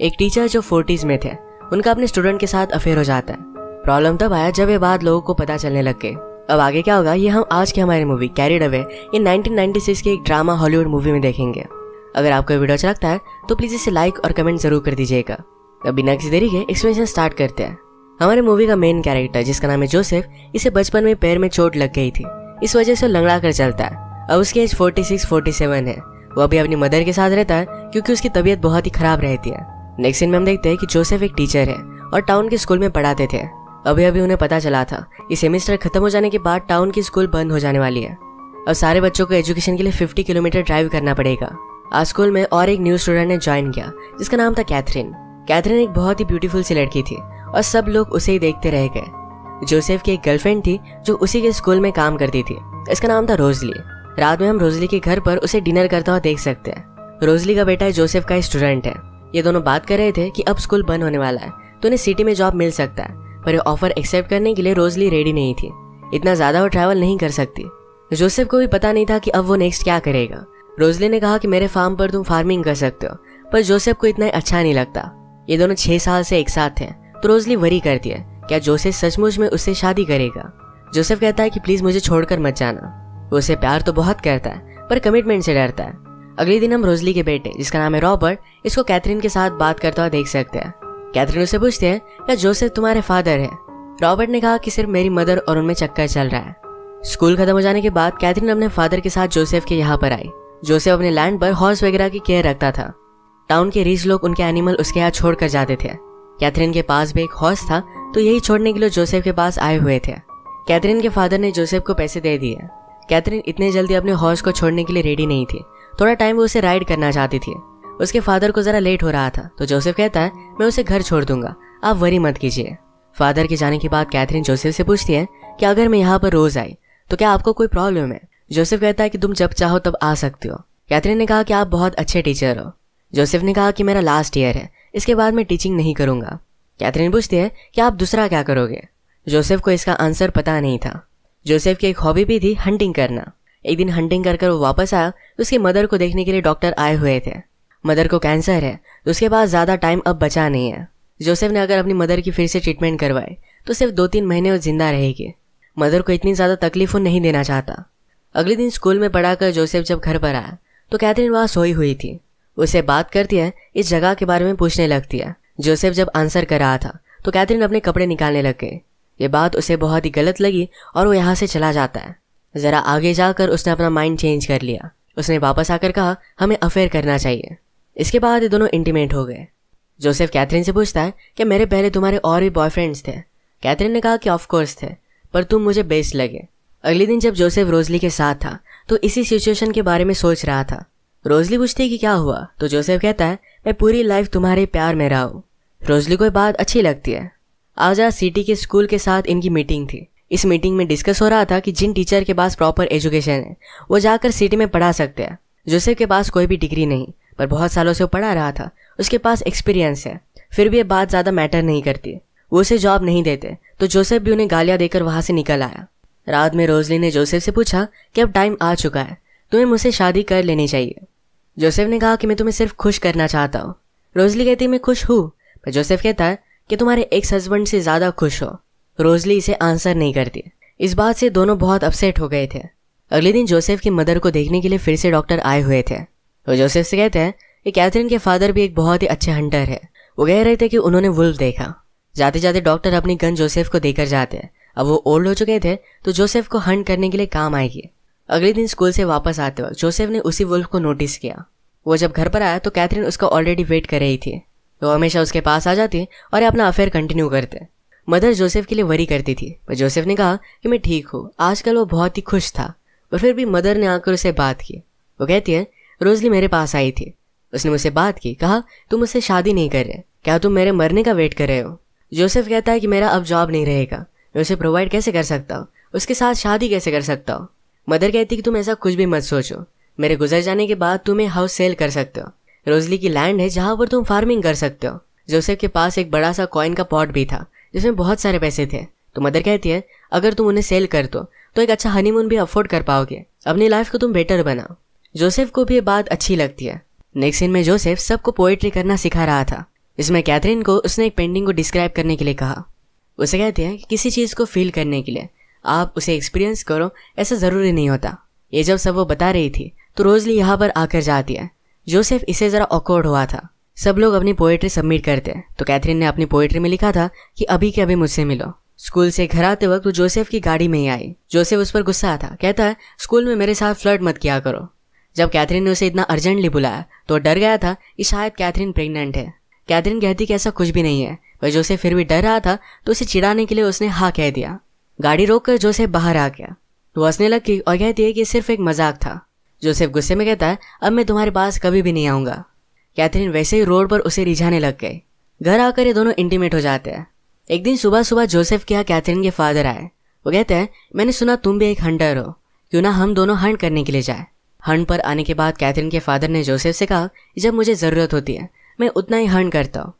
एक टीचर जो 40s में थे, उनका अपने स्टूडेंट के साथ अफेयर हो जाता है। प्रॉब्लम तब आया जब ये बात लोगों को पता चलने लग गई। अब आगे क्या होगा ये हम आज की हमारी मूवी कैरिड अवे इन 1996 की एक ड्रामा हॉलीवुड मूवी में देखेंगे। अगर आपको ये वीडियो अच्छा लगता है तो प्लीज इसे लाइक और कमेंट जरूर कर दीजिएगा। अब बिना किसी देरी के एक्सप्लेनेशन स्टार्ट करते हैं। हमारे मूवी का मेन कैरेक्टर जिसका नाम है जोसेफ, इसे बचपन में पैर में चोट लग गई थी, इस वजह से लंगड़ा कर चलता है। अब उसकी एज 46-47 है। वो अभी अपनी मदर के साथ रहता है क्योंकि उसकी तबीयत बहुत ही खराब रहती है। नेक्स्ट सीन में हम देखते हैं कि जोसेफ एक टीचर है और टाउन के स्कूल में पढ़ाते थे। अभी अभी उन्हें पता चला था कि सेमेस्टर खत्म हो जाने के बाद टाउन की स्कूल बंद हो जाने वाली है। अब सारे बच्चों को एजुकेशन के लिए 50 किलोमीटर ड्राइव करना पड़ेगा। आज स्कूल में और एक न्यू स्टूडेंट ने ज्वाइन किया जिसका नाम था कैथरीन। कैथरीन एक बहुत ही ब्यूटीफुल सी लड़की थी और सब लोग उसे ही देखते रह गए। जोसेफ की एक गर्लफ्रेंड थी जो उसी के स्कूल में काम करती थी, इसका नाम था रोजली। रात में हम रोजली के घर पर उसे डिनर करता हुआ देख सकते हैं। रोजली का बेटा जोसेफ का स्टूडेंट है। ये दोनों बात कर रहे थे कि अब स्कूल बंद होने वाला है तो उन्हें सिटी में जॉब मिल सकता है, पर ये ऑफर एक्सेप्ट करने के लिए रोजली रेडी नहीं थी। इतना ज्यादा वो ट्रैवल नहीं कर सकती। जोसेफ को भी पता नहीं था कि अब वो नेक्स्ट क्या करेगा। रोजली ने कहा कि मेरे फार्म पर तुम फार्मिंग कर सकते हो, पर जोसेफ को इतना अच्छा नहीं लगता। ये दोनों 6 साल से एक साथ थे, तो रोजली वरी करती है क्या जोसेफ सचमुच में उससे शादी करेगा। जोसेफ कहता है कि प्लीज मुझे छोड़कर मत जाना। वो उसे प्यार तो बहुत करता है पर कमिटमेंट से डरता है। अगले दिन हम रोजली के बेटे जिसका नाम है रॉबर्ट, इसको कैथरीन के साथ बात करता हुआ देख सकते हैं। कैथरीन उसे पूछते हैं क्या जोसेफ तुम्हारे फादर है। रॉबर्ट ने कहा कि सिर्फ मेरी मदर और उनमें चक्कर चल रहा है। स्कूल खत्म हो जाने के बाद कैथरीन अपने फादर के साथ जोसेफ के यहाँ पर आई। जोसेफ अपने लैंड पर हॉर्स वगैरह की केयर रखता था। टाउन के रिच लोग उनके एनिमल उसके यहाँ छोड़ कर जाते थे। कैथरीन के पास भी एक हॉर्स था तो यही छोड़ने के लिए जोसेफ के पास आए हुए थे। कैथरीन के फादर ने जोसेफ को पैसे दे दिए। कैथरीन इतने जल्दी अपने हॉर्स को छोड़ने के लिए रेडी नहीं थी। थोड़ा टाइम वो उसे राइड करना चाहती थी। उसके फादर को जरा लेट हो रहा था तो जोसेफ कहता है मैं उसे घर छोड़ दूंगा, आप वरी मत कीजिए। फादर के जाने के बाद कैथरीन जोसेफ से पूछती है कि अगर मैं यहाँ पर रोज आई तो क्या आपको कोई प्रॉब्लम है। जोसेफ कहता है कि तुम जब चाहो तब आ सकते हो। कैथरीन ने कहा कि आप बहुत अच्छे टीचर हो। जोसेफ ने कहा कि मेरा लास्ट ईयर है, इसके बाद मैं टीचिंग नहीं करूंगा। कैथरीन पूछती है कि आप दूसरा क्या करोगे। जोसेफ को इसका आंसर पता नहीं था। जोसेफ की एक हॉबी भी थी हंटिंग करना। एक दिन हंटिंग कर वो वापस आया तो उसकी मदर को देखने के लिए डॉक्टर आए हुए थे। मदर को कैंसर है तो उसके पास ज्यादा टाइम अब बचा नहीं है। जोसेफ ने अगर अपनी मदर की फिर से ट्रीटमेंट करवाए तो सिर्फ 2-3 महीने वो जिंदा रहेगी। मदर को इतनी ज्यादा तकलीफ वो नहीं देना चाहता। अगले दिन स्कूल में पढ़ाकर जोसेफ जब घर पर आया तो कैथरीन वहां सोई हुई थी। उससे बात करती है, इस जगह के बारे में पूछने लगती है। जोसेफ जब आंसर कर रहा था तो कैथरीन अपने कपड़े निकालने लग गई। ये बात उसे बहुत ही गलत लगी और वो यहाँ से चला जाता है। जरा आगे जाकर उसने अपना माइंड चेंज कर लिया। उसने वापस आकर कहा हमें अफेयर करना चाहिए। इसके बाद ये दोनों इंटीमेट हो गए। जोसेफ कैथरीन से पूछता है कि मेरे पहले तुम्हारे और भी बॉयफ्रेंड्स थे। कैथरीन ने कहा कि ऑफ कोर्स थे, पर तुम मुझे बेस्ट लगे। अगले दिन जब जोसेफ रोजली के साथ था तो इसी सिचुएशन के बारे में सोच रहा था। रोजली पूछती है कि क्या हुआ तो जोसेफ कहता है मैं पूरी लाइफ तुम्हारे प्यार में रहा हूँ। रोजली को बात अच्छी लगती है। आज सिटी के स्कूल के साथ इनकी मीटिंग थी। इस मीटिंग में डिस्कस हो रहा था कि जिन टीचर के पास प्रॉपर एजुकेशन है वो जाकर सिटी में पढ़ा सकते हैं। जोसेफ के पास कोई भी डिग्री नहीं, पर बहुत सालों से वो पढ़ा रहा था, उसके पास एक्सपीरियंस है। फिर भी ये बात ज्यादा मैटर नहीं करती। वो उसे जॉब नहीं देते तो जोसेफ भी उन्हें गालियां देकर वहां से निकल आया। रात में रोजली ने जोसेफ से पूछा कि अब टाइम आ चुका है, तुम्हें मुझसे शादी कर लेनी चाहिए। जोसेफ ने कहा कि मैं तुम्हें सिर्फ खुश करना चाहता हूँ। रोजली कहती मैं खुश हूँ, पर जोसेफ कहता है कि तुम्हारे एक्स हस्बैंड से ज्यादा खुश हो। रोजली इसे आंसर नहीं करती। इस बात से दोनों बहुत अपसेट हो गए थे। अगले दिन जोसेफ की मदर को देखने के लिए फिर से डॉक्टर आए हुए थे। वो जोसेफ से कहते हैं कि कैथरीन के फादर भी एक बहुत ही अच्छे हंटर है। वो कह रहे थे कि उन्होंने वुल्फ देखा। जाते जाते डॉक्टर अपनी गन जोसेफ को देकर जाते हैं। अब वो ओल्ड हो चुके थे तो जोसेफ को हंट करने के लिए काम आएगी। अगले दिन स्कूल से वापस आते वक्त जोसेफ ने उसी वुल्फ को नोटिस किया। वो जब घर पर आया तो कैथरीन उसका ऑलरेडी वेट कर रही थी। वो हमेशा उसके पास आ जाती और अपना अफेयर कंटिन्यू करते। मदर जोसेफ के लिए वरी करती थी, पर जोसेफ ने कहा कि मैं ठीक हूँ। आजकल वो बहुत ही खुश था, पर फिर भी मदर ने आकर उसे बात की। वो कहती है रोजली मेरे पास आई थी, उसने मुझसे बात की, कहा तुम मुझसे शादी नहीं कर रहे, क्या तुम मेरे मरने का वेट कर रहे हो। जोसेफ कहता है कि मेरा अब जॉब नहीं रहेगा, मैं उसे प्रोवाइड कैसे कर सकता हूँ, उसके साथ शादी कैसे कर सकता हूँ। मदर कहती कि तुम ऐसा कुछ भी मत सोचो, मेरे गुजर जाने के बाद तुम्हें हाउस सेल कर सकते हो। रोजली की लैंड है जहाँ पर तुम फार्मिंग कर सकते हो। जोसेफ के पास एक बड़ा सा कॉइन का पॉट भी था जिसमें बहुत सारे पैसे थे। तो मदर कहती है अगर तुम उन्हें सेल कर दो तो एक अच्छा हनीमून भी अफोर्ड कर पाओगे, अपनी लाइफ को तुम बेटर बनाओ। जोसेफ को भी ये बात अच्छी लगती है। नेक्स्ट सीन में जोसेफ सबको पोएट्री करना सिखा रहा था। इसमें कैथरीन को उसने एक पेंटिंग को डिस्क्राइब करने के लिए कहा। उसे कहते हैं कि किसी चीज़ को फील करने के लिए आप उसे एक्सपीरियंस करो, ऐसा ज़रूरी नहीं होता। ये जब सब वो बता रही थी तो रोजली यहाँ पर आकर जाती है। जोसेफ इसे ज़रा ऑकवर्ड हुआ था। सब लोग अपनी पोएट्री सबमिट करते हैं तो कैथरीन ने अपनी पोएट्री में लिखा था कि अभी के अभी मुझसे मिलो। स्कूल से घर आते वक्त वो जोसेफ की गाड़ी में ही आई। जोसेफ उस पर गुस्सा था, कहता है स्कूल में मेरे साथ फ्लर्ट मत किया करो। जब कैथरीन ने उसे इतना अर्जेंटली बुलाया तो वो डर गया था कि शायद कैथरीन प्रेग्नेंट है। कैथरीन कहती कि ऐसा कुछ भी नहीं है, पर जोसेफ फिर भी डर रहा था तो उसे चिढ़ाने के लिए उसने हाँ कह दिया। गाड़ी रोककर जोसेफ बाहर आ गया। वो हंसने लगी और कहती है कि सिर्फ एक मजाक था। जोसेफ गुस्से में कहता है अब मैं तुम्हारे पास कभी भी नहीं आऊँगा। कैथरीन वैसे ही रोड पर उसे रिझाने लग गई। घर आकर ये दोनों इंटीमेट हो जाते हैं। एक दिन सुबह सुबह जोसेफ के यहाँ कैथरीन के फादर आए। वो कहते हैं मैंने सुना तुम भी एक हंटर हो, क्यों ना हम दोनों हंट करने के लिए जाए। हंट पर आने के बाद कैथरीन के फादर ने जोसेफ से कहा जब मुझे ज़रूरत होती है मैं उतना ही हंट करता हूँ।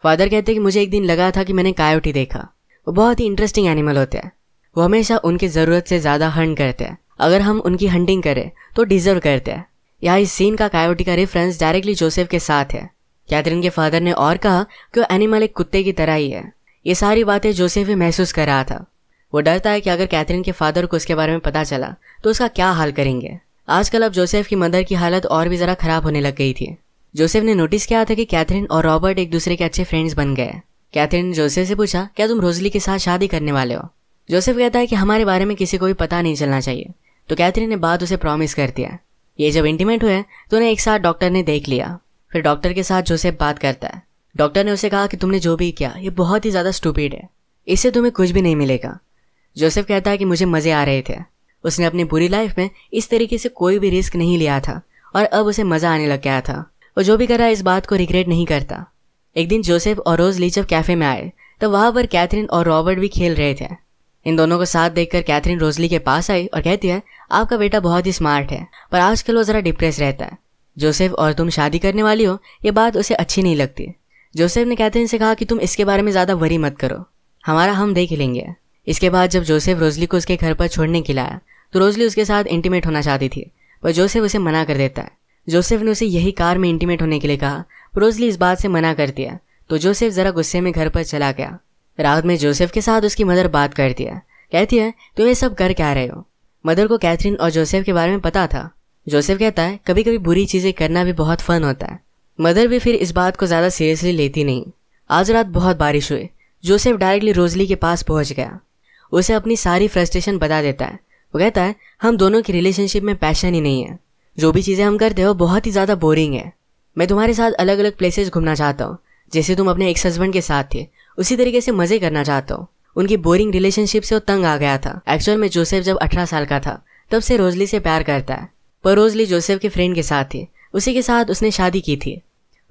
फादर कहते हैं कि मुझे एक दिन लगा था कि मैंने कायोटी देखा। वो बहुत ही इंटरेस्टिंग एनिमल होते हैं। वो हमेशा उनकी ज़रूरत से ज़्यादा हंट करते हैं। अगर हम उनकी हंटिंग करें तो डिजर्व करते हैं। यहाँ इस सीन का कायोटी का रेफरेंस डायरेक्टली जोसेफ के साथ है। कैथरीन के फादर ने और कहा कि वो एनिमल एक कुत्ते की तरह ही है। ये सारी बातें जोसेफ भी महसूस कर रहा था। वो डरता है कि अगर कैथरीन के फादर को उसके बारे में पता चला तो उसका क्या हाल करेंगे। आजकल अब जोसेफ की मदर की हालत और भी ज़रा खराब होने लग गई थी। जोसेफ ने नोटिस किया था कि कैथरीन और रॉबर्ट एक दूसरे के अच्छे फ्रेंड्स बन गए। कैथरीन ने जोसेफ से पूछा क्या तुम रोजली के साथ शादी करने वाले हो। जोसेफ कहता है कि हमारे बारे में किसी को भी पता नहीं चलना चाहिए। तो कैथरीन ने बात उसे प्रॉमिस कर दिया। ये जब इंटीमेट हुए तो उन्हें एक साथ डॉक्टर ने देख लिया। फिर डॉक्टर के साथ जोसेफ बात करता है। डॉक्टर ने उसे कहा कि तुमने जो भी किया ये बहुत ही ज़्यादा स्टूपिड है, इससे तुम्हें कुछ भी नहीं मिलेगा। जोसेफ कहता है कि मुझे मज़े आ रहे थे। उसने अपनी पूरी लाइफ में इस तरीके से कोई भी रिस्क नहीं लिया था और अब उसे मज़ा आने लग गया था। वो जो भी कर रहा है इस बात को रिग्रेट नहीं करता। एक दिन जोसेफ और रोजली जब कैफ़े में आए तो वहाँ पर कैथरीन और रॉबर्ट भी खेल रहे थे। इन दोनों को साथ देखकर कैथरीन रोजली के पास आई और कहती है आपका बेटा बहुत ही स्मार्ट है, पर आजकल वो ज़रा डिप्रेस रहता है। जोसेफ और तुम शादी करने वाली हो ये बात उसे अच्छी नहीं लगती। जोसेफ ने कैथरीन से कहा कि तुम इसके बारे में ज़्यादा वरी मत करो, हमारा हम देख लेंगे। इसके बाद जब जोसेफ रोजली को उसके घर पर छोड़ने के लिए आया तो रोजली उसके साथ इंटीमेट होना चाहती थी, पर जोसेफ उसे मना कर देता है। जोसेफ ने उसे यही कार में इंटीमेट होने के लिए कहा। रोजली इस बात से मना करती है तो जोसेफ ज़रा गुस्से में घर पर चला गया। रात में जोसेफ के साथ उसकी मदर बात करती है। कहती है तुम ये सब कर क्या रहे हो। मदर को कैथरीन और जोसेफ के बारे में पता था। जोसेफ कहता है कभी कभी बुरी चीज़ें करना भी बहुत फन होता है। मदर भी फिर इस बात को ज़्यादा सीरियसली लेती नहीं। आज रात बहुत बारिश हुई। जोसेफ डायरेक्टली रोजली के पास पहुंच गया। उसे अपनी सारी फ्रस्ट्रेशन बता देता है। वो कहता है हम दोनों की रिलेशनशिप में पैशन ही नहीं है। जो भी चीज़ें हम करते हो बहुत ही ज़्यादा बोरिंग है। मैं तुम्हारे साथ अलग अलग प्लेसेस घूमना चाहता हूँ, जैसे तुम अपने एक्स हस्बैंड के साथ थे उसी तरीके से मज़े करना चाहता हूँ। उनकी बोरिंग रिलेशनशिप से वो तंग आ गया था। एक्चुअल में जोसेफ जब 18 साल का था तब से रोजली से प्यार करता है, पर रोजली जोसेफ के फ्रेंड के साथ थी। उसी के साथ उसने शादी की थी।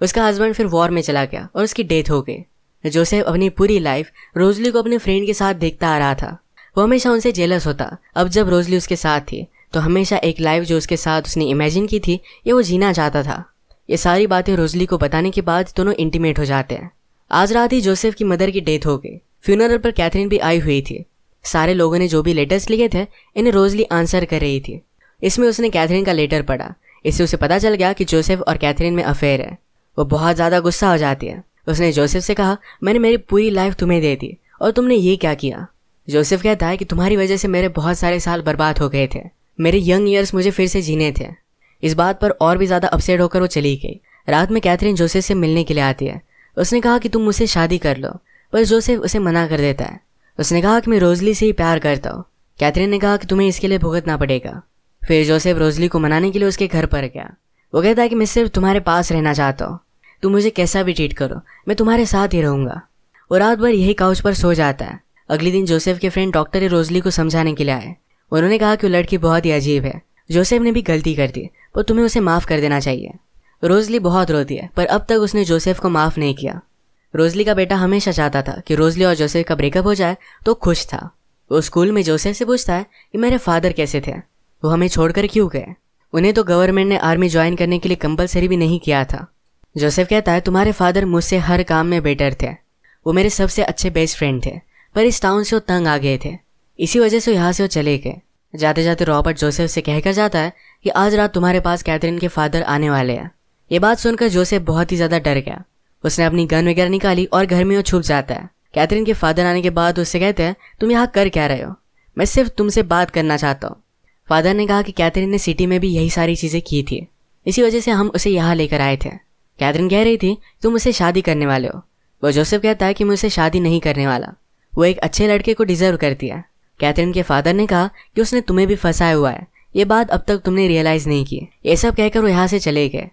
उसका हस्बैंड फिर वॉर में चला गया और उसकी डेथ हो गई। जोसेफ अपनी पूरी लाइफ रोजली को अपने फ्रेंड के साथ देखता आ रहा था। वो हमेशा उनसे जेलस होता। अब जब रोजली उसके साथ थी तो हमेशा एक लाइफ जो उसके साथ उसने इमेजिन की थी ये वो जीना चाहता था। ये सारी बातें रोजली को बताने के बाद दोनों इंटीमेट हो जाते हैं। आज रात ही जोसेफ की मदर की डेथ हो गई। फ्यूनरल पर कैथरीन भी आई हुई थी। सारे लोगों ने जो भी लेटर्स लिखे थे इन्हें रोजली आंसर कर रही थी। इसमें उसने कैथरीन का लेटर पढ़ा। इससे उसे पता चल गया कि जोसेफ और कैथरीन में अफेयर है। वो बहुत ज़्यादा गुस्सा हो जाती है। उसने जोसेफ से कहा मैंने मेरी पूरी लाइफ तुम्हें दे दी और तुमने ये क्या किया। जोसेफ कहता है कि तुम्हारी वजह से मेरे बहुत सारे साल बर्बाद हो गए थे। मेरे यंग ईयर्स मुझे फिर से जीने थे। इस बात पर और भी ज़्यादा अपसेट होकर वो चली गई। रात में कैथरीन जोसेफ से मिलने के लिए आती है। उसने कहा कि तुम मुझसे शादी कर लो, पर जोसेफ उसे मना कर देता है। उसने कहा कि मैं रोजली से ही प्यार करता हूँ। कैथरीन ने कहा कि तुम्हें इसके लिए भुगतना पड़ेगा। फिर जोसेफ रोजली को मनाने के लिए उसके घर पर गया। वो कहता है कि मैं सिर्फ तुम्हारे पास रहना चाहता हूँ, तुम मुझे कैसा भी ट्रीट करो, मैं तुम्हारे साथ ही रहूँगा। वो रात भर यही काउच पर सो जाता है। अगले दिन जोसेफ के फ्रेंड डॉक्टर रोजली को समझाने के लिए आए। उन्होंने कहा कि वो लड़की बहुत ही अजीब है। जोसेफ ने भी गलती कर दी, पर तुम्हें उसे माफ़ कर देना चाहिए। रोजली बहुत रोती है, पर अब तक उसने जोसेफ को माफ़ नहीं किया। रोजली का बेटा हमेशा चाहता था कि रोजली और जोसेफ का ब्रेकअप हो जाए तो खुश था। वो स्कूल में जोसेफ से पूछता है कि मेरे फादर कैसे थे, वो हमें छोड़कर क्यों गए। उन्हें तो गवर्नमेंट ने आर्मी ज्वाइन करने के लिए कंपलसरी भी नहीं किया था। जोसेफ कहता है तुम्हारे फादर मुझसे हर काम में बेटर थे, वो मेरे सबसे अच्छे बेस्ट फ्रेंड थे, पर इस टाउन से वो तंग आ गए थे, इसी वजह से यहाँ से वो चले गए। जाते जाते रॉबर्ट जोसेफ से कहकर जाता है कि आज रात तुम्हारे पास कैथरीन के फादर आने वाले हैं। ये बात सुनकर जोसेफ बहुत ही ज़्यादा डर गया। उसने अपनी गन वगैरह निकाली और घर में वो छुप जाता है। कैथरीन के फादर आने के बाद उससे कहते हैं, तुम यहाँ कर क्या रहे हो? मैं सिर्फ तुमसे बात करना चाहता हूँ। फादर ने कहा कि कैथरीन ने सिटी में भी यही सारी चीज़ें की थी, इसी वजह से हम उसे यहाँ लेकर आए थे। कैथरीन कह रही थी, तुम मुझसे शादी करने वाले हो। वो जोसेफ कहता है कि मैं उससे शादी नहीं करने वाला, वो एक अच्छे लड़के को डिजर्व करती है। कैथरीन के फादर ने कहा कि उसने तुम्हें भी फंसाया हुआ है, ये बात अब तक तुमने रियलाइज़ नहीं की। ये सब कहकर वो यहाँ से चले गए।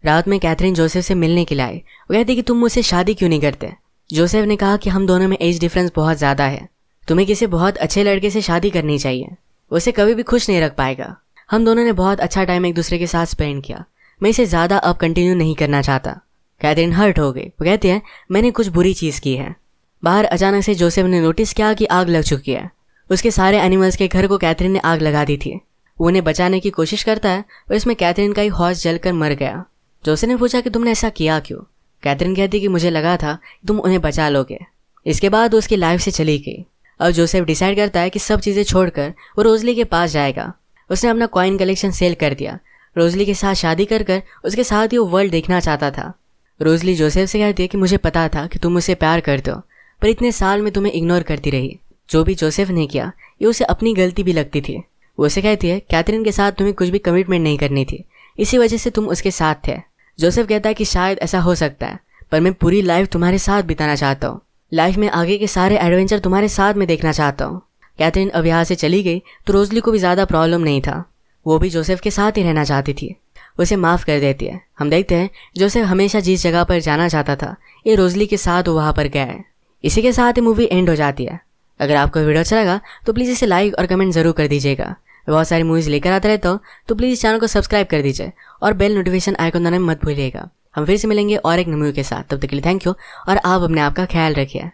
रात में कैथरीन जोसेफ से मिलने के लिए आई। वो कहती कि तुम मुझसे शादी क्यों नहीं करते? जोसेफ ने कहा कि हम दोनों में एज डिफरेंस बहुत ज़्यादा है, तुम्हें किसी बहुत अच्छे लड़के से शादी करनी चाहिए, उसे कभी भी खुश नहीं रख पाएगा। हम दोनों ने बहुत अच्छा टाइम एक दूसरे के साथ स्पेंड किया, मैं इसे ज़्यादा अब कंटिन्यू नहीं करना चाहता। कैथरीन हर्ट हो गई। वो कहती है, मैंने कुछ बुरी चीज़ की है। बाहर अचानक से जोसेफ ने नोटिस किया कि आग लग चुकी है। उसके सारे एनिमल्स के घर को कैथरीन ने आग लगा दी थी। वो उन्हें बचाने की कोशिश करता है, पर इसमें कैथरीन का ही हॉर्स जलकर मर गया। जोसेफ ने पूछा कि तुमने ऐसा किया क्यों? कैथरीन कहती कि मुझे लगा था तुम उन्हें बचा लोगे। इसके बाद वो उसकी लाइफ से चली गई। अब जोसेफ डिसाइड करता है कि सब चीज़ें छोड़कर वो रोजली के पास जाएगा। उसने अपना कॉइन कलेक्शन सेल कर दिया। रोजली के साथ शादी कर उसके साथ ही वो वर्ल्ड देखना चाहता था। रोजली जोसेफ से कहती है कि मुझे पता था कि तुम मुझसे प्यार करते हो, पर इतने साल में तुम्हें इग्नोर करती रही। जो भी जोसेफ ने किया ये उसे अपनी गलती भी लगती थी। वो उसे कहती है, कैथरीन के साथ तुम्हें कुछ भी कमिटमेंट नहीं करनी थी, इसी वजह से तुम उसके साथ थे। जोसेफ कहता है कि शायद ऐसा हो सकता है, पर मैं पूरी लाइफ तुम्हारे साथ बिताना चाहता हूँ। लाइफ में आगे के सारे एडवेंचर तुम्हारे साथ में देखना चाहता हूँ। कैथरीन अब यहाँ से चली गई तो रोजली को भी ज़्यादा प्रॉब्लम नहीं था, वो भी जोसेफ के साथ ही रहना चाहती थी। उसे माफ़ कर देती है। हम देखते हैं जोसेफ हमेशा जिस जगह पर जाना चाहता था ये रोजली के साथ वो वहाँ पर गया है। इसी के साथ ही मूवी एंड हो जाती है। अगर आपको वीडियो अच्छा लगा तो प्लीज़ इसे लाइक और कमेंट ज़रूर कर दीजिएगा। बहुत सारी मूवीज़ लेकर आता रहता हूँ, तो प्लीज़ चैनल को सब्सक्राइब कर दीजिए और बेल नोटिफिकेशन आइकन दबाना मत भूलिएगा। हम फिर से मिलेंगे और एक मूवी के साथ, तब तक के लिए थैंक यू और आप अपने आप का ख्याल रखिए।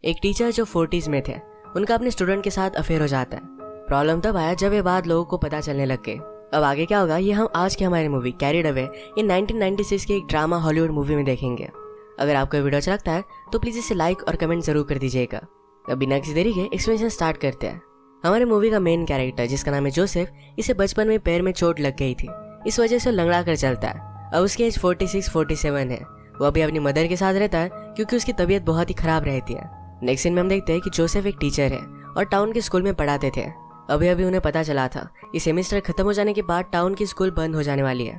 एक टीचर जो 40s में थे, उनका अपने स्टूडेंट के साथ अफेयर हो जाता है। प्रॉब्लम तब आया जब ये बात लोगों को पता चलने लग गई। अब आगे क्या होगा ये हम आज की हमारी मूवी कैरिड अवे इन 1996 की एक ड्रामा हॉलीवुड मूवी में देखेंगे। अगर आपको वीडियो अच्छा लगता है तो प्लीज़ इसे लाइक और कमेंट जरूर कर दीजिएगा। अब बिना किसी देरी के एक्सप्लेनेशन स्टार्ट करते हैं। हमारे मूवी का मेन कैरेक्टर जिसका नाम है जोसेफ, इसे बचपन में पैर में चोट लग गई थी, इस वजह से लंगड़ा कर चलता है। अब उसकी एज 46-47 है। वो अभी अपनी मदर के साथ रहता है क्योंकि उसकी तबीयत बहुत ही खराब रहती है। नेक्स्ट सीन में हम देखते हैं कि जोसेफ एक टीचर है और टाउन के स्कूल में पढ़ाते थे। अभी अभी उन्हें पता चला था कि सेमेस्टर खत्म हो जाने के बाद टाउन की स्कूल बंद हो जाने वाली है।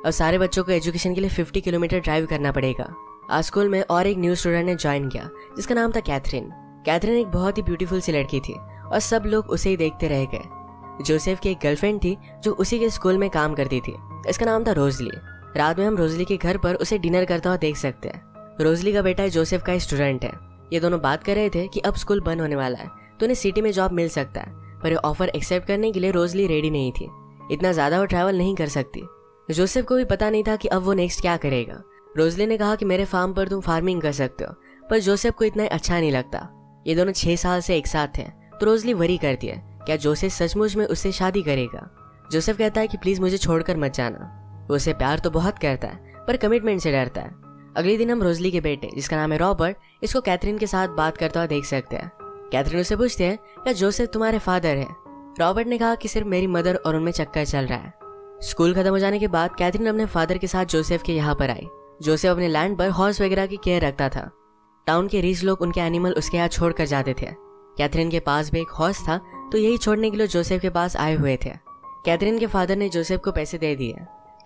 अब सारे बच्चों को एजुकेशन के लिए 50 किलोमीटर ड्राइव करना पड़ेगा। आज स्कूल में और एक न्यू स्टूडेंट ने ज्वाइन किया जिसका नाम था कैथरीन। कैथरीन एक बहुत ही ब्यूटीफुल सी लड़की थी और सब लोग उसे ही देखते रह गए। जोसेफ की एक गर्लफ्रेंड थी जो उसी के स्कूल में काम करती थी, इसका नाम था रोजली। रात में हम रोजली के घर पर उसे डिनर करता हुआ देख सकते हैं। रोजली का बेटा जोसेफ का स्टूडेंट है। ये दोनों बात कर रहे थे कि अब स्कूल बंद होने वाला है तो उन्हें सिटी में जॉब मिल सकता है, पर ये ऑफर एक्सेप्ट करने के लिए रोजली रेडी नहीं थी। इतना ज़्यादा वो ट्रैवल नहीं कर सकती। जोसेफ को भी पता नहीं था कि अब वो नेक्स्ट क्या करेगा। रोजली ने कहा कि मेरे फार्म पर तुम फार्मिंग कर सकते हो, पर जोसेफ को इतना अच्छा नहीं लगता। ये दोनों 6 साल से एक साथ थे, तो रोजली वरी करती है क्या जोसेफ सचमुच में उससे शादी करेगा। जोसेफ कहता है कि प्लीज़ मुझे छोड़कर मत जाना। वो उसे प्यार तो बहुत करता है पर कमिटमेंट से डरता है। अगले दिन हम रोजली के बेटे जिसका नाम है रॉबर्ट, इसको कैथरीन के साथ बात करता हुआ देख सकते हैं। कैथरीन उसे पूछते हैं क्या जोसेफ तुम्हारे फादर है? रॉबर्ट ने कहा कि सिर्फ मेरी मदर और उनमें चक्कर चल रहा है। स्कूल खत्म हो जाने के बाद कैथरीन अपने फादर के साथ जोसेफ के यहाँ पर आई। जोसेफ अपने लैंड पर हॉर्स वगैरह की केयर रखता था। टाउन के रिच लोग उनके एनिमल उसके यहाँ छोड़ कर जाते थे। कैथरीन के पास भी एक हॉर्स था तो यही छोड़ने के लिए जोसेफ के पास आए हुए थे। कैथरीन के फादर ने जोसेफ को पैसे दे दिए।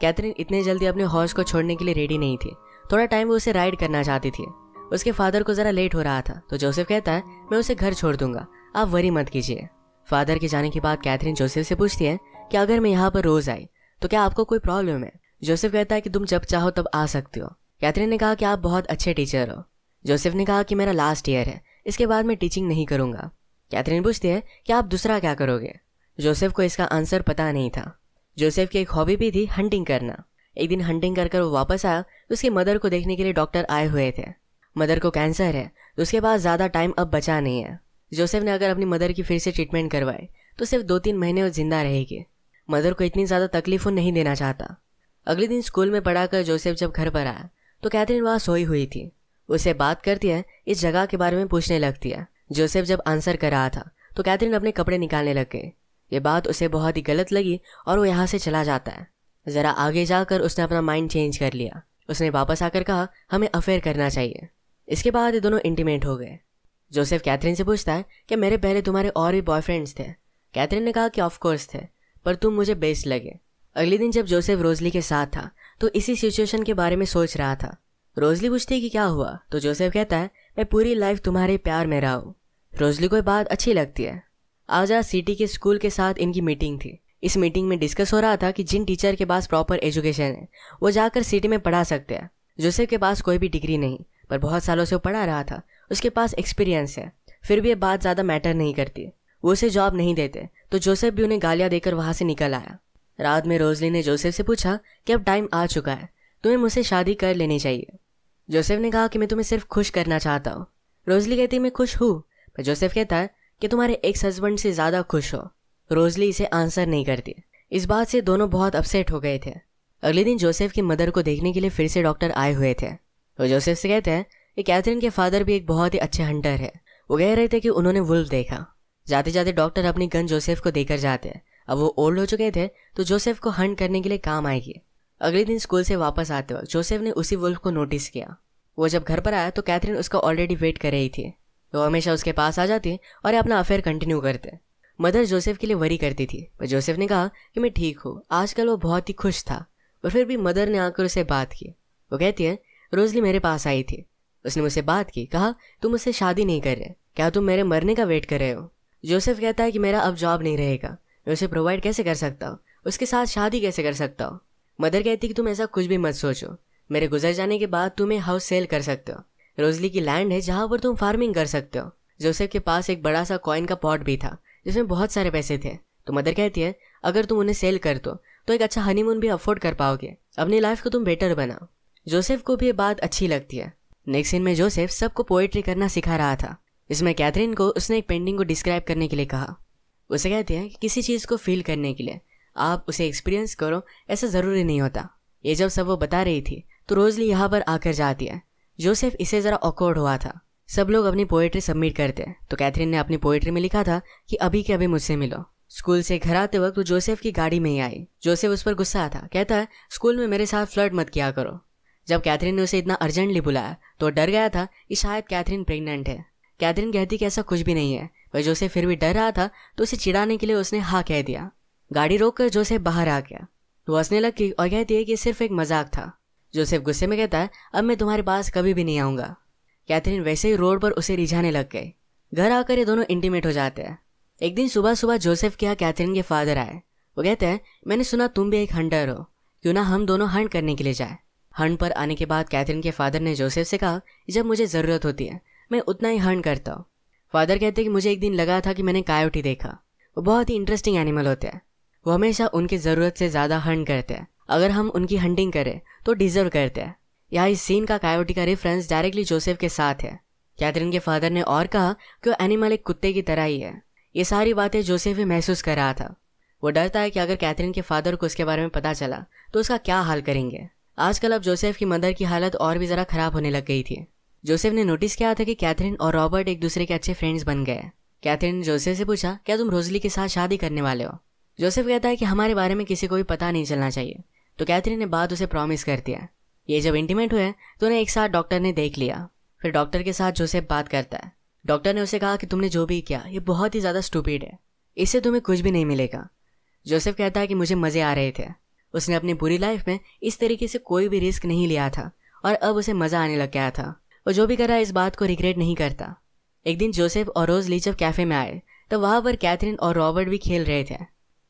कैथरीन इतने जल्दी अपने हॉर्स को छोड़ने के लिए रेडी नहीं थी। थोड़ा टाइम वो उसे राइड करना चाहती थी। उसके फादर को ज़रा लेट हो रहा था तो जोसेफ कहता है मैं उसे घर छोड़ दूंगा, आप वरी मत कीजिए। फादर के जाने के बाद कैथरीन जोसेफ से पूछती है कि अगर मैं यहाँ पर रोज़ आई तो क्या आपको कोई प्रॉब्लम है? जोसेफ कहता है कि तुम जब चाहो तब आ सकते हो। कैथरीन ने कहा कि आप बहुत अच्छे टीचर हो। जोसेफ ने कहा कि मेरा लास्ट ईयर है, इसके बाद मैं टीचिंग नहीं करूँगा। कैथरीन पूछती है कि आप दूसरा क्या करोगे? जोसेफ को इसका आंसर पता नहीं था। जोसेफ की एक हॉबी भी थी हंटिंग करना। एक दिन हंटिंग कर वो वापस आया तो उसकी मदर को देखने के लिए डॉक्टर आए हुए थे। मदर को कैंसर है तो उसके पास ज़्यादा टाइम अब बचा नहीं है। जोसेफ ने अगर अपनी मदर की फिर से ट्रीटमेंट करवाए तो सिर्फ 2-3 महीने वो जिंदा रहेगी। मदर को इतनी ज़्यादा तकलीफ वो नहीं देना चाहता। अगले दिन स्कूल में पढ़ाकर जोसेफ जब घर पर आया तो कैथरीन वहाँ सोई हुई थी। उससे बात करती है, इस जगह के बारे में पूछने लगती है। जोसेफ जब आंसर कर रहा था तो कैथरीन अपने कपड़े निकालने लग गई। ये बात उसे बहुत ही गलत लगी और वो यहाँ से चला जाता है। ज़रा आगे जाकर उसने अपना माइंड चेंज कर लिया। उसने वापस आकर कहा हमें अफेयर करना चाहिए। इसके बाद ये दोनों इंटीमेट हो गए। जोसेफ कैथरीन से पूछता है कि मेरे पहले तुम्हारे और भी बॉयफ्रेंड्स थे। कैथरीन ने कहा कि ऑफ कोर्स थे, पर तुम मुझे बेस्ट लगे। अगले दिन जब जोसेफ रोजली के साथ था तो इसी सिचुएशन के बारे में सोच रहा था। रोजली पूछती है कि क्या हुआ, तो जोसेफ कहता है मैं पूरी लाइफ तुम्हारे प्यार में रहा हूँ। रोजली को ये बात अच्छी लगती है। आज सिटी के स्कूल के साथ इनकी मीटिंग थी। इस मीटिंग में डिस्कस हो रहा था कि जिन टीचर के पास प्रॉपर एजुकेशन है वो जाकर सिटी में पढ़ा सकते हैं। जोसेफ के पास कोई भी डिग्री नहीं, पर बहुत सालों से वो पढ़ा रहा था, उसके पास एक्सपीरियंस है। फिर भी ये बात ज़्यादा मैटर नहीं करती। वो उसे जॉब नहीं देते, तो जोसेफ भी उन्हें गालियाँ देकर वहाँ से निकल आया। रात में रोजली ने जोसेफ से पूछा कि अब टाइम आ चुका है, तुम्हें मुझसे शादी कर लेनी चाहिए। जोसेफ ने कहा कि मैं तुम्हें सिर्फ खुश करना चाहता हूँ। रोजली कहती है मैं खुश हूँ, पर जोसेफ कहता है कि तुम्हारे एक्स हस्बैंड से ज़्यादा खुश हो। रोजली इसे आंसर नहीं करती। इस बात से दोनों बहुत अपसेट हो गए थे। अगले दिन जोसेफ की मदर को देखने के लिए फिर से डॉक्टर आए हुए थे। वो जोसेफ से कहते हैं कि कैथरीन के फादर भी एक बहुत ही अच्छे हंटर है। वो कह रहे थे कि उन्होंने वुल्फ देखा। जाते जाते डॉक्टर अपनी गन जोसेफ को देकर जाते हैं। अब वो ओल्ड हो चुके थे तो जोसेफ को हंट करने के लिए काम आएगी। अगले दिन स्कूल से वापस आते वक्त जोसेफ ने उसी वुल्फ को नोटिस किया। वो जब घर पर आया तो कैथरीन उसका ऑलरेडी वेट कर रही थी। वो हमेशा उसके पास आ जाती और अपना अफेयर कंटिन्यू करते। मदर जोसेफ के लिए वरी करती थी, पर जोसेफ ने कहा कि मैं ठीक हूँ। आजकल वो बहुत ही खुश था, पर फिर भी मदर ने आकर उसे बात की। वो कहती है रोजली मेरे पास आई थी, उसने मुझसे बात की, कहा तुम मुझसे शादी नहीं कर रहे, क्या तुम मेरे मरने का वेट कर रहे हो। जोसेफ कहता है कि मेरा अब जॉब नहीं रहेगा, मैं उसे प्रोवाइड कैसे कर सकता हूँ, उसके साथ शादी कैसे कर सकता हूँ। मदर कहती कि तुम ऐसा कुछ भी मत सोचो, मेरे गुजर जाने के बाद तुम्हें हाउस सेल कर सकते हो। रोजली की लैंड है जहाँ पर तुम फार्मिंग कर सकते हो। जोसेफ के पास एक बड़ा सा कॉइन का पॉट भी था जिसमें बहुत सारे पैसे थे। तो मदर कहती है अगर तुम उन्हें सेल कर दो तो एक अच्छा हनीमून भी अफोर्ड कर पाओगे, अपनी लाइफ को तुम बेटर बनाओ। जोसेफ को भी ये बात अच्छी लगती है। नेक्स्ट सीन में जोसेफ सबको पोएट्री करना सिखा रहा था। इसमें कैथरीन को उसने एक पेंटिंग को डिस्क्राइब करने के लिए कहा। उसे कहते हैं कि किसी चीज़ को फील करने के लिए आप उसे एक्सपीरियंस करो, ऐसा ज़रूरी नहीं होता। ये जब सब वो बता रही थी तो रोजली यहाँ पर आकर जाती है। जोसेफ इसे ज़रा ऑकवर्ड हुआ था। सब लोग अपनी पोएट्री सबमिट करते हैं, तो कैथरीन ने अपनी पोएट्री में लिखा था कि अभी के अभी मुझसे मिलो। स्कूल से घर आते वक्त वो जोसेफ की गाड़ी में ही आई। जोसेफ उस पर गुस्सा था, कहता है स्कूल में मेरे साथ फ्लर्ट मत किया करो। जब कैथरीन ने उसे इतना अर्जेंटली बुलाया तो डर गया था कि शायद कैथरीन प्रेग्नेंट है। कैथरीन कहती कि ऐसा कुछ भी नहीं है, पर जोसेफ फिर भी डर रहा था तो उसे चिढ़ाने के लिए उसने हाँ कह दिया। गाड़ी रोककर जोसेफ बाहर आ गया। वो हंसने लगी और कहती है कि सिर्फ एक मजाक था। जोसेफ गुस्से में कहता है अब मैं तुम्हारे पास कभी भी नहीं आऊँगा। कैथरीन वैसे ही रोड पर उसे रिझाने लग गई। घर आकर ये दोनों इंटीमेट हो जाते हैं। एक दिन सुबह सुबह जोसेफ के यहाँ कैथरीन के फादर आए। वो कहते हैं मैंने सुना तुम भी एक हंटर हो, क्यों ना हम दोनों हंट करने के लिए जाए। हंट पर आने के बाद कैथरीन के फादर ने जोसेफ से कहा जब मुझे ज़रूरत होती है मैं उतना ही हंट करता हूँ। फादर कहते हैं कि मुझे एक दिन लगा था कि मैंने कायोटी देखा। वो बहुत ही इंटरेस्टिंग एनिमल होते हैं। वो हमेशा उनकी ज़रूरत से ज़्यादा हंट करते हैं। अगर हम उनकी हंटिंग करें तो डिजर्व करते हैं। यहाँ इस सीन का कायोटी का रेफरेंस डायरेक्टली जोसेफ के साथ है। कैथरीन के फादर ने और कहा कि वो एनिमल एक कुत्ते की तरह ही है। ये सारी बातें जोसेफ भी महसूस कर रहा था। वो डरता है कि अगर कैथरीन के फादर को उसके बारे में पता चला तो उसका क्या हाल करेंगे। आजकल अब जोसेफ की मदर की हालत और भी ज़रा खराब होने लग गई थी। जोसेफ ने नोटिस किया था कि कैथरीन और रॉबर्ट एक दूसरे के अच्छे फ्रेंड्स बन गए। कैथरीन ने जोसेफ से पूछा क्या तुम रोजली के साथ शादी करने वाले हो। जोसेफ कहता है कि हमारे बारे में किसी को भी पता नहीं चलना चाहिए। तो कैथरीन ने बात उसे प्रॉमिस कर दिया। ये जब इंटीमेट हुए तो उन्हें एक साथ डॉक्टर ने देख लिया। फिर डॉक्टर के साथ जोसेफ बात करता है। डॉक्टर ने उसे कहा कि तुमने जो भी किया ये बहुत ही ज़्यादा स्टूपिड है, इससे तुम्हें कुछ भी नहीं मिलेगा। जोसेफ कहता है कि मुझे मज़े आ रहे थे। उसने अपनी पूरी लाइफ में इस तरीके से कोई भी रिस्क नहीं लिया था और अब उसे मज़ा आने लग गया था। वो जो भी कर रहा है इस बात को रिग्रेट नहीं करता। एक दिन जोसेफ और रोजली जब कैफ़े में आए तो वहाँ पर कैथरीन और रॉबर्ट भी खेल रहे थे।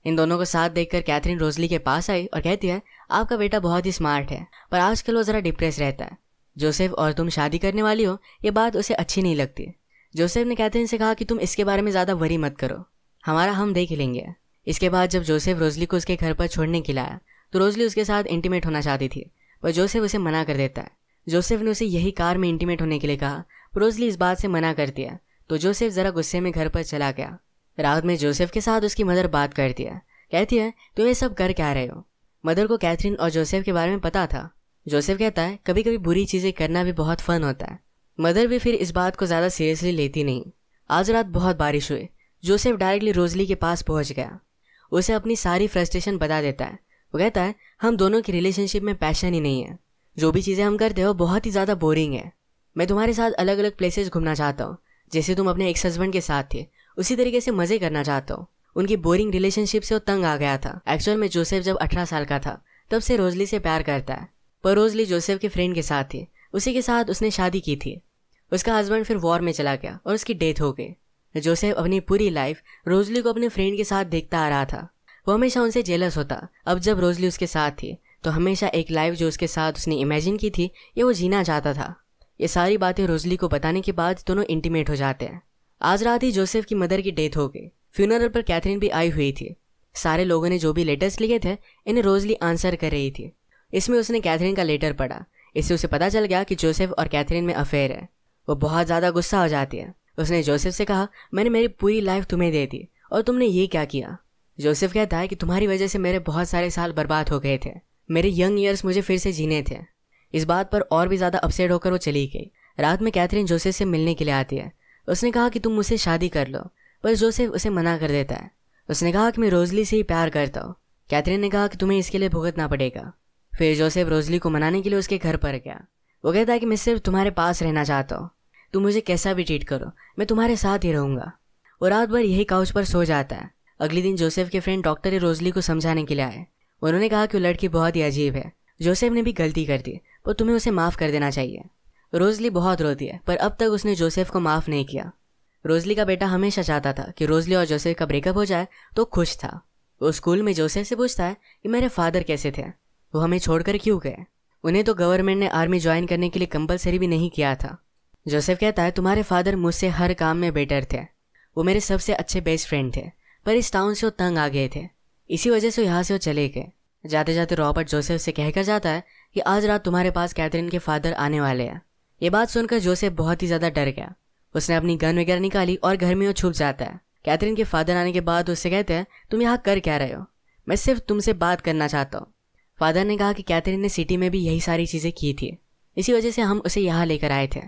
इन दोनों को साथ देखकर कैथरीन रोजली के पास आई और कहती है आपका बेटा बहुत ही स्मार्ट है, पर आजकल वो ज़रा डिप्रेस रहता है। जोसेफ और तुम शादी करने वाली हो ये बात उसे अच्छी नहीं लगती। जोसेफ ने कैथरीन से कहा कि तुम इसके बारे में ज़्यादा वरी मत करो, हमारा हम देख लेंगे। इसके बाद जब जोसेफ रोजली को उसके घर पर छोड़ने के लिए आया तो रोजली उसके साथ इंटीमेट होना चाहती थी, पर जोसेफ उसे मना कर देता है। जोसेफ ने उसे यही कार में इंटीमेट होने के लिए कहा, रोजली इस बात से मना करती है तो जोसेफ ज़रा गुस्से में घर पर चला गया। रात में जोसेफ के साथ उसकी मदर बात करती है। कहती है तुम ये सब कर क्या रहे हो। मदर को कैथरीन और जोसेफ के बारे में पता था। जोसेफ कहता है कभी कभी बुरी चीज़ें करना भी बहुत फन होता है। मदर भी फिर इस बात को ज़्यादा सीरियसली लेती नहीं। आज रात बहुत बारिश हुई। जोसेफ डायरेक्टली रोजली के पास पहुंच गया। उसे अपनी सारी फ्रस्ट्रेशन बता देता है। वो कहता है हम दोनों की रिलेशनशिप में पैशन ही नहीं है। जो भी चीज़ें हम करते हैं वो बहुत ही ज़्यादा बोरिंग है। मैं तुम्हारे साथ अलग अलग प्लेसेस घूमना चाहता हूँ, जैसे तुम अपने एक्स हस्बैंड के साथ थे, उसी तरीके से मज़े करना चाहता हूँ। उनकी बोरिंग रिलेशनशिप से वो तंग आ गया था। एक्चुअल में जोसेफ जब 18 साल का था तब से रोजली से प्यार करता है, पर रोजली जोसेफ के फ्रेंड के साथ थी, उसी के साथ उसने शादी की थी। उसका हस्बैंड फिर वॉर में चला गया और उसकी डेथ हो गई। जोसेफ अपनी पूरी लाइफ रोजली को अपने फ्रेंड के साथ देखता आ रहा था। वो हमेशा उनसे जेलस होता। अब जब रोजली उसके साथ थी तो हमेशा एक लाइफ जो उसके साथ उसने इमेजिन की थी ये वो जीना चाहता था। ये सारी बातें रोजली को बताने के बाद दोनों इंटीमेट हो जाते हैं। आज रात ही जोसेफ की मदर की डेथ हो गई। फ्यूनरल पर कैथरीन भी आई हुई थी। सारे लोगों ने जो भी लेटर्स लिखे थे इन्हें रोजली आंसर कर रही थी। इसमें उसने कैथरीन का लेटर पढ़ा। इससे उसे पता चल गया कि जोसेफ और कैथरीन में अफेयर है। वो बहुत ज़्यादा गुस्सा हो जाती है। उसने जोसेफ से कहा, मैंने मेरी पूरी लाइफ तुम्हें दे दी और तुमने ये क्या किया। जोसेफ कहता है कि तुम्हारी वजह से मेरे बहुत सारे साल बर्बाद हो गए थे। मेरे यंग ईयर्स मुझे फिर से जीने थे। इस बात पर और भी ज़्यादा अपसेट होकर वो चली गई। रात में कैथरीन जोसेफ से मिलने के लिए आती है। उसने कहा कि तुम मुझसे शादी कर लो, पर जोसेफ उसे मना कर देता है। उसने कहा कि मैं रोजली से ही प्यार करता हूँ। कैथरीन ने कहा कि तुम्हें इसके लिए भुगतना पड़ेगा। फिर जोसेफ रोजली को मनाने के लिए उसके घर पर गया। वो कहता है कि मैं सिर्फ तुम्हारे पास रहना चाहता हूँ, तुम मुझे कैसा भी ट्रीट करो, मैं तुम्हारे साथ ही रहूँगा। वो रात भर यही काउच पर सो जाता है। अगले दिन जोसेफ के फ्रेंड डॉक्टर रोजली को समझाने के लिए आए। उन्होंने कहा कि वो लड़की बहुत ही अजीब है, जोसेफ ने भी गलती कर दी, पर तुम्हें उसे माफ़ कर देना चाहिए। रोजली बहुत रोती है, पर अब तक उसने जोसेफ को माफ़ नहीं किया। रोजली का बेटा हमेशा चाहता था कि रोजली और जोसेफ का ब्रेकअप हो जाए, तो खुश था। वो स्कूल में जोसेफ से पूछता है कि मेरे फादर कैसे थे, वो हमें छोड़कर क्यों गए। उन्हें तो गवर्नमेंट ने आर्मी ज्वाइन करने के लिए कंपलसरी भी नहीं किया था। जोसेफ कहता है तुम्हारे फादर मुझसे हर काम में बेटर थे, वो मेरे सबसे अच्छे बेस्ट फ्रेंड थे, पर इस टाउन से वो तंग आ गए थे, इसी वजह से यहाँ से वो चले गए। जाते जाते रॉबर्ट जोसेफ से कहकर जाता है कि आज रात तुम्हारे पास कैथरीन के फादर आने वाले हैं। ये बात सुनकर जोसेफ बहुत ही ज़्यादा डर गया। उसने अपनी गन वगैरह निकाली और घर में वो छुप जाता है। कैथरीन के फादर आने के बाद उससे कहते हैं तुम यहाँ कर क्या रहे हो, मैं सिर्फ तुमसे बात करना चाहता हूँ। फादर ने कहा कि कैथरीन ने सिटी में भी यही सारी चीज़ें की थी, इसी वजह से हम उसे यहाँ लेकर आए थे।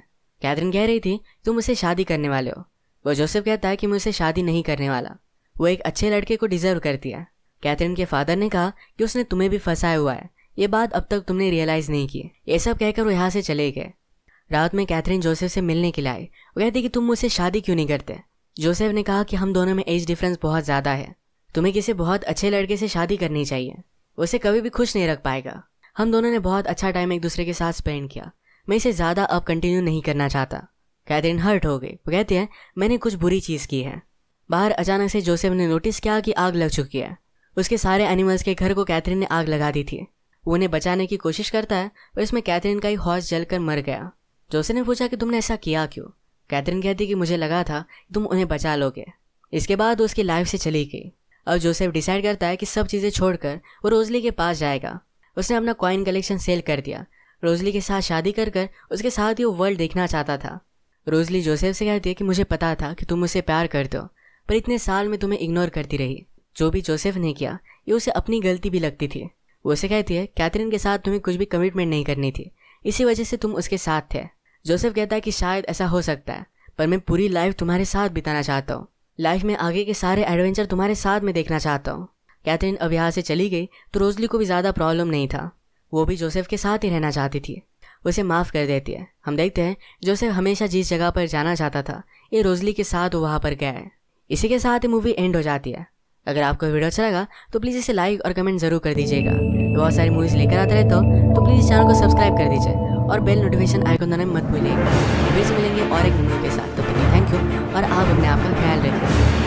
कैथरीन कह रही थी तुम मुझसे शादी करने वाले हो। वो जोसेफ कहता है कि मैं उसे शादी नहीं करने वाला, वो एक अच्छे लड़के को डिजर्व करती है। कैथरीन के फादर ने कहा कि उसने तुम्हें भी फंसाया हुआ है, ये बात अब तक तुमने रियलाइज़ नहीं की। ये सब कहकर वो यहाँ से चले गए। रात में कैथरीन जोसेफ से मिलने के लिए आई। वो कहती कि तुम मुझसे शादी क्यों नहीं करते। जोसेफ ने कहा कि हम दोनों में एज डिफरेंस बहुत ज़्यादा है, तुम्हें किसी बहुत अच्छे लड़के से शादी करनी चाहिए, उसे कभी भी खुश नहीं रख पाएगा। हम दोनों ने बहुत अच्छा टाइम एक दूसरे के साथ स्पेंड किया, मैं इसे ज़्यादा अब कंटिन्यू नहीं करना चाहता। कैथरीन हर्ट हो गई। वो कहती है मैंने कुछ बुरी चीज़ की है। बाहर अचानक से जोसेफ ने नोटिस किया कि आग लग चुकी है। उसके सारे एनिमल्स के घर को कैथरीन ने आग लगा दी थी। वो उन्हें बचाने की कोशिश करता है, पर इसमें कैथरीन का ही हॉर्स जलकर मर गया। जोसेफ ने पूछा कि तुमने ऐसा किया क्यों। कैथरीन कहती कि मुझे लगा था तुम उन्हें बचा लोगे। इसके बाद वो उसकी लाइफ से चली गई। अब जोसेफ डिसाइड करता है कि सब चीज़ें छोड़कर वो रोजली के पास जाएगा। उसने अपना कॉइन कलेक्शन सेल कर दिया। रोजली के साथ शादी कर कर उसके साथ ही वो वर्ल्ड देखना चाहता था। रोजली जोसेफ से कहती है कि मुझे पता था कि तुम मुझसे प्यार करते हो, पर इतने साल में तुम्हें इग्नोर करती रही। जो भी जोसेफ ने किया ये उसे अपनी गलती भी लगती थी। वो उसे कहती है कैथरीन के साथ तुम्हें कुछ भी कमिटमेंट नहीं करनी थी, इसी वजह से तुम उसके साथ थे। जोसेफ कहता है कि शायद ऐसा हो सकता है, पर मैं पूरी लाइफ तुम्हारे साथ बिताना चाहता हूँ। लाइफ में आगे के सारे एडवेंचर तुम्हारे साथ में देखना चाहता हूँ। कैथरीन अब यहाँ से चली गई तो रोजली को भी ज़्यादा प्रॉब्लम नहीं था। वो भी जोसेफ के साथ ही रहना चाहती थी। उसे माफ़ कर देती है। हम देखते हैं जोसेफ हमेशा जिस जगह पर जाना चाहता था ये रोजली के साथ वो वहाँ पर गया है। इसी के साथ ही मूवी एंड हो जाती है। अगर आपको वीडियो अच्छा लगा तो प्लीज़ इसे लाइक और कमेंट ज़रूर कर दीजिएगा। बहुत सारी मूवीज़ लेकर आता रहता हो तो प्लीज़ चैनल को सब्सक्राइब कर दीजिए और बेल नोटिफिकेशन आइकन दबाना मत भूलिएगा। फिर से मिलेंगे और एक मूवी के साथ। तो थैंक यू और आप अपने आप का ख्याल रखिए।